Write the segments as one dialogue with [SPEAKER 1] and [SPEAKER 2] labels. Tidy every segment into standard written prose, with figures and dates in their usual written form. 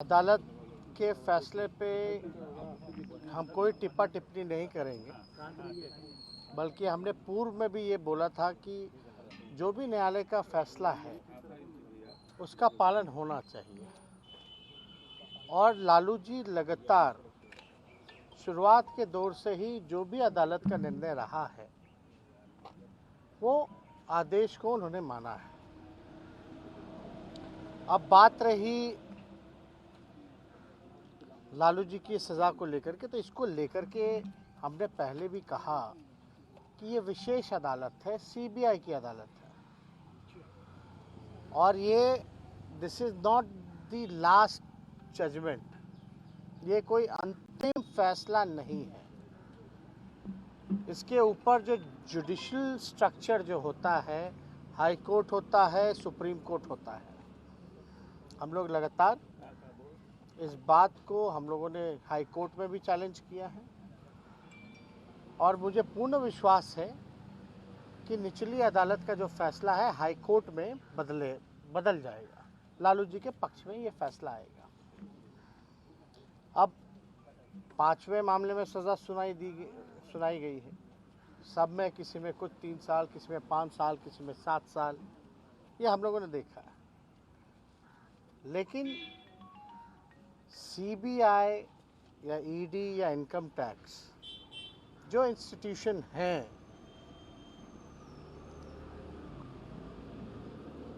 [SPEAKER 1] अदालत के फैसले पे हम कोई टिप्पा टिप्पणी नहीं करेंगे, बल्कि हमने पूर्व में भी ये बोला था कि जो भी न्यायालय का फैसला है उसका पालन होना चाहिए। और लालू जी लगातार शुरुआत के दौर से ही जो भी अदालत का निर्णय रहा है वो आदेश को उन्होंने माना है। अब बात रही लालू जी की सज़ा को लेकर के, तो इसको लेकर के हमने पहले भी कहा कि ये विशेष अदालत है, सीबीआई की अदालत है और ये this is not the last judgment, ये कोई अंतिम फैसला नहीं है। इसके ऊपर जो जुडिशल स्ट्रक्चर जो होता है, हाई कोर्ट होता है, सुप्रीम कोर्ट होता है। हम लोग लगातार इस बात को हम लोगों ने हाई कोर्ट में भी चैलेंज किया है और मुझे पूर्ण विश्वास है कि निचली अदालत का जो फैसला है हाई कोर्ट में बदल जाएगा। लालू जी के पक्ष में ये फैसला आएगा। अब 5वें मामले में सज़ा सुनाई गई है। सब में किसी में कुछ 3 साल, किसी में 5 साल, किसी में 7 साल, ये हम लोगों ने देखा है। लेकिन सीबीआई या ईडी या इनकम टैक्स जो इंस्टीट्यूशन हैं,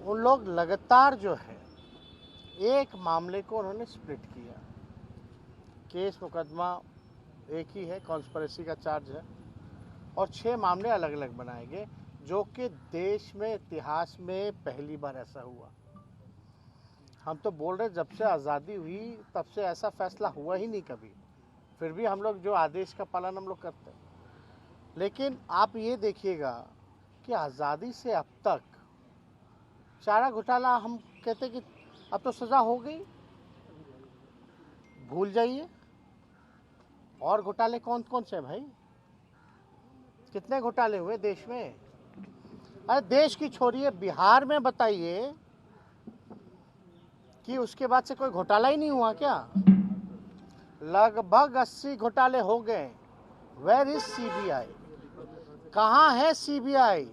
[SPEAKER 1] उन लोग लगातार जो है एक मामले को उन्होंने स्प्लिट किया। केस मुकदमा एक ही है, कॉन्स्पिरेसी का चार्ज है और 6 मामले अलग अलग बनाए गए, जो कि देश में इतिहास में पहली बार ऐसा हुआ। हम तो बोल रहे जब से आज़ादी हुई तब से ऐसा फैसला हुआ ही नहीं कभी, फिर भी हम लोग जो आदेश का पालन हम लोग करते हैं। लेकिन आप ये देखिएगा कि आज़ादी से अब तक चारा घोटाला, हम कहते कि अब तो सज़ा हो गई, भूल जाइए। और घोटाले कौन कौन से भाई? कितने घोटाले हुए देश में? अरे देश की छोड़िए, बिहार में बताइए कि उसके बाद से कोई घोटाला ही नहीं हुआ क्या? लगभग 80 घोटाले हो गए। Where is CBI? कहाँ है सीबीआई?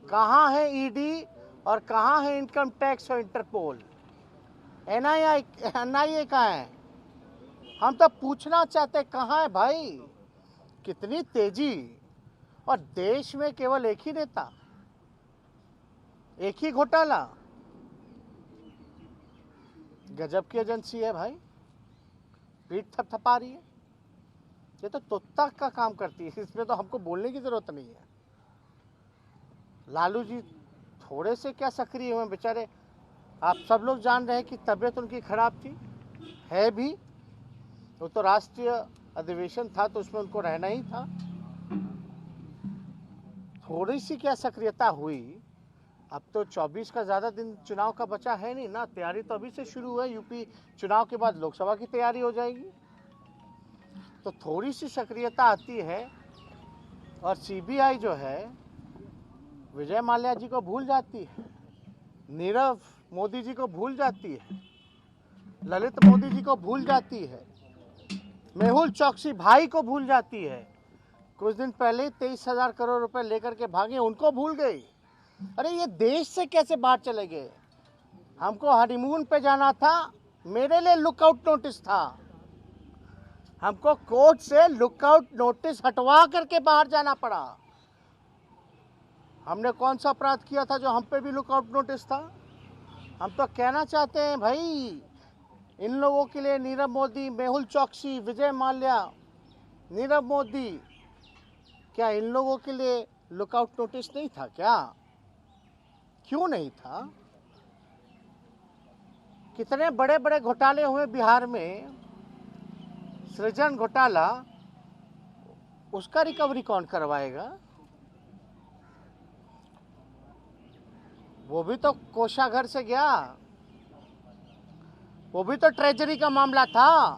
[SPEAKER 1] कहाँ है ईडी और कहाँ है इनकम टैक्स और इंटरपोल? एनआईए कहाँ है? हम तो पूछना चाहते कहाँ है भाई? कितनी तेजी! और देश में केवल एक ही नेता, एक ही घोटाला। गजब की एजेंसी है भाई, पीठ थपथपा रही है। ये तो तोता का काम करती है, इसमें तो हमको बोलने की जरूरत नहीं है। लालू जी थोड़े से क्या सक्रिय हुए बेचारे। आप सब लोग जान रहे हैं कि तबीयत उनकी खराब थी, है भी। वो तो राष्ट्रीय अधिवेशन था तो उसमें उनको रहना ही था। थोड़ी सी क्या सक्रियता हुई। अब तो 24 का ज़्यादा दिन चुनाव का बचा है नहीं ना, तैयारी तो अभी से शुरू है। यूपी चुनाव के बाद लोकसभा की तैयारी हो जाएगी, तो थोड़ी सी सक्रियता आती है। और सीबीआई जो है विजय माल्या जी को भूल जाती है, नीरव मोदी जी को भूल जाती है, ललित मोदी जी को भूल जाती है, मेहुल चौकसी भाई को भूल जाती है। कुछ दिन पहले 23,000 करोड़ रुपए लेकर के भागे, उनको भूल गई। अरे ये देश से कैसे बाहर चले गए? हमको हनीमून पे जाना था, मेरे लिए लुकआउट नोटिस था। हमको कोर्ट से लुकआउट नोटिस हटवा करके बाहर जाना पड़ा। हमने कौन सा अपराध किया था जो हम पे भी लुकआउट नोटिस था? हम तो कहना चाहते हैं भाई, इन लोगों के लिए नीरव मोदी, मेहुल चौकसी, विजय माल्या, नीरव मोदी, क्या इन लोगों के लिए लुकआउट नोटिस नहीं था क्या? क्यों नहीं था? कितने बड़े बड़े घोटाले हुए बिहार में। सृजन घोटाला, उसका रिकवरी कौन करवाएगा? वो भी तो कोषागार से गया, वो भी तो ट्रेजरी का मामला था।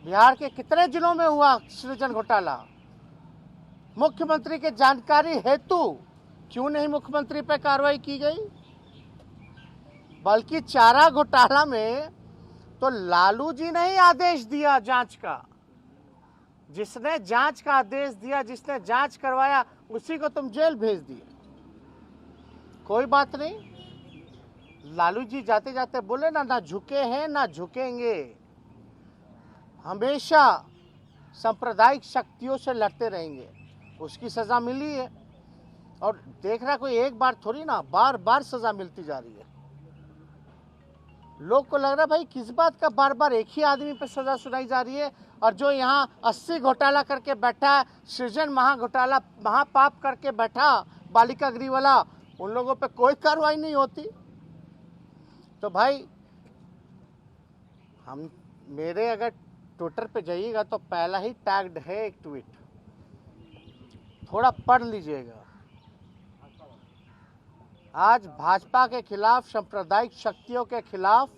[SPEAKER 1] बिहार के कितने जिलों में हुआ सृजन घोटाला? मुख्यमंत्री के जानकारी हेतु क्यों नहीं मुख्यमंत्री पर कार्रवाई की गई? बल्कि चारा घोटाला में तो लालू जी ने ही आदेश दिया जांच का। जिसने जांच का आदेश दिया, जिसने जांच करवाया, उसी को तुम जेल भेज दिए। कोई बात नहीं। लालू जी जाते जाते बोले ना झुके हैं ना झुकेंगे, हमेशा सांप्रदायिक शक्तियों से लड़ते रहेंगे। उसकी सजा मिली है और देख रहा कोई एक बार थोड़ी ना, बार बार सजा मिलती जा रही है। लोग को लग रहा भाई किस बात का बार बार एक ही आदमी पे सजा सुनाई जा रही है, और जो यहाँ 80 घोटाला करके बैठा है, सृजन महाघोटाला महापाप करके बैठा बालिका गृह वाला, उन लोगों पे कोई कार्रवाई नहीं होती। तो भाई हम मेरे अगर ट्विटर पे जाइएगा तो पहला ही टैग्ड है एक ट्वीट, थोड़ा पढ़ लीजिएगा। आज भाजपा के खिलाफ, सांप्रदायिक शक्तियों के खिलाफ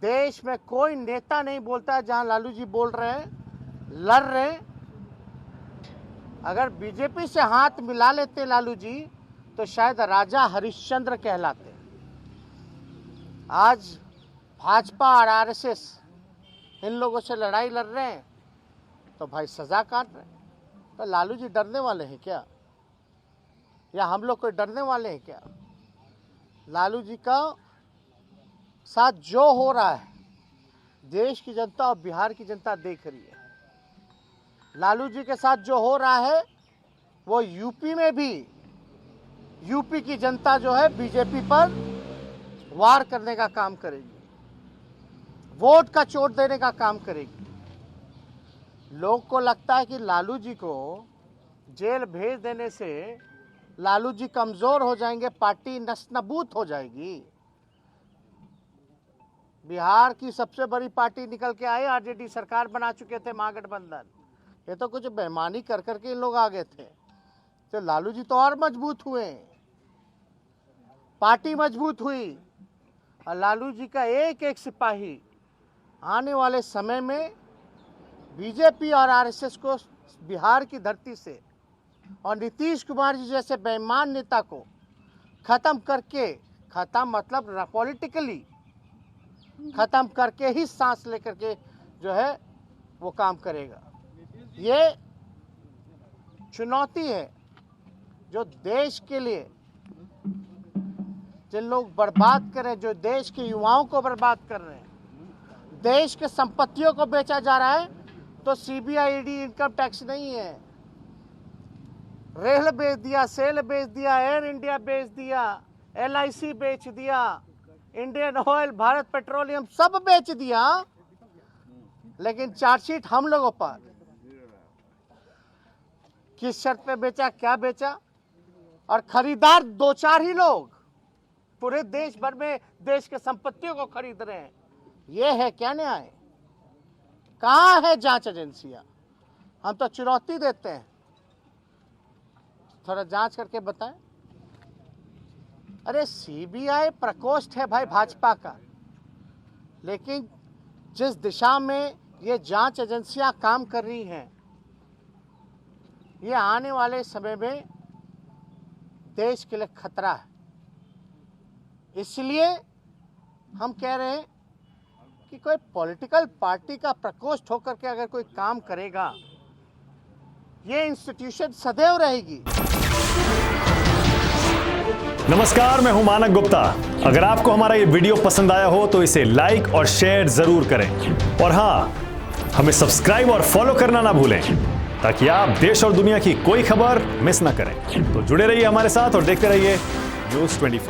[SPEAKER 1] देश में कोई नेता नहीं बोलता है जहां लालू जी बोल रहे हैं, लड़ रहे हैं। अगर बीजेपी से हाथ मिला लेते लालू जी तो शायद राजा हरिश्चंद्र कहलाते। आज भाजपा और आरएसएस इन लोगों से लड़ाई लड़ रहे हैं तो भाई सजा काट रहे हैं। तो लालू जी डरने वाले हैं क्या, या हम लोग कोई डरने वाले हैं क्या? लालू जी का साथ जो हो रहा है देश की जनता और बिहार की जनता देख रही है। लालू जी के साथ जो हो रहा है वो यूपी में भी, यूपी की जनता जो है बीजेपी पर वार करने का काम करेगी, वोट का चोट देने का काम करेगी। लोग को लगता है कि लालू जी को जेल भेज देने से लालू जी कमजोर हो जाएंगे, पार्टी नस्तानाबूद हो जाएगी। बिहार की सबसे बड़ी पार्टी निकल के आई, आरजेडी सरकार बना चुके थे महागठबंधन। ये तो कुछ बेईमानी कर करके इन लोग आ गए थे। तो लालू जी तो और मजबूत हुए, पार्टी मजबूत हुई, और लालू जी का एक एक सिपाही आने वाले समय में बीजेपी और आरएसएस को बिहार की धरती से और नीतीश कुमार जी जैसे बेईमान नेता को खत्म करके, खत्म मतलब पॉलिटिकली खत्म करके ही सांस लेकर के जो है वो काम करेगा। ये चुनौती है जो देश के लिए, जिन लोग बर्बाद कर रहे हैं, जो देश के युवाओं को बर्बाद कर रहे हैं, देश के संपत्तियों को बेचा जा रहा है। तो सीबीआई, ईडी, इनकम टैक्स नहीं है। रेल बेच दिया, सेल बेच दिया, एयर इंडिया बेच दिया, एलआईसी बेच दिया, इंडियन ऑयल, भारत पेट्रोलियम सब बेच दिया, लेकिन चार्जशीट हम लोगों पर। किस शर्त पे बेचा, क्या बेचा, और खरीदार 2-4 ही लोग पूरे देश भर में देश के संपत्तियों को खरीद रहे हैं। ये है क्या न्याय? कहाँ है जांच एजेंसियां? हम तो चुनौती देते हैं, थोड़ा जांच करके बताएं। अरे सीबीआई प्रकोष्ठ है भाई भाजपा का, लेकिन जिस दिशा में ये जांच एजेंसियां काम कर रही हैं, ये आने वाले समय में देश के लिए खतरा है। इसलिए हम कह रहे हैं कि कोई पॉलिटिकल पार्टी का प्रकोष्ठ होकर के अगर कोई काम करेगा, ये इंस्टीट्यूशन सदैव रहेगी।
[SPEAKER 2] नमस्कार, मैं हूं मानक गुप्ता। अगर आपको हमारा ये वीडियो पसंद आया हो तो इसे लाइक और शेयर जरूर करें, और हाँ, हमें सब्सक्राइब और फॉलो करना ना भूलें ताकि आप देश और दुनिया की कोई खबर मिस ना करें। तो जुड़े रहिए हमारे साथ और देखते रहिए न्यूज़ 24।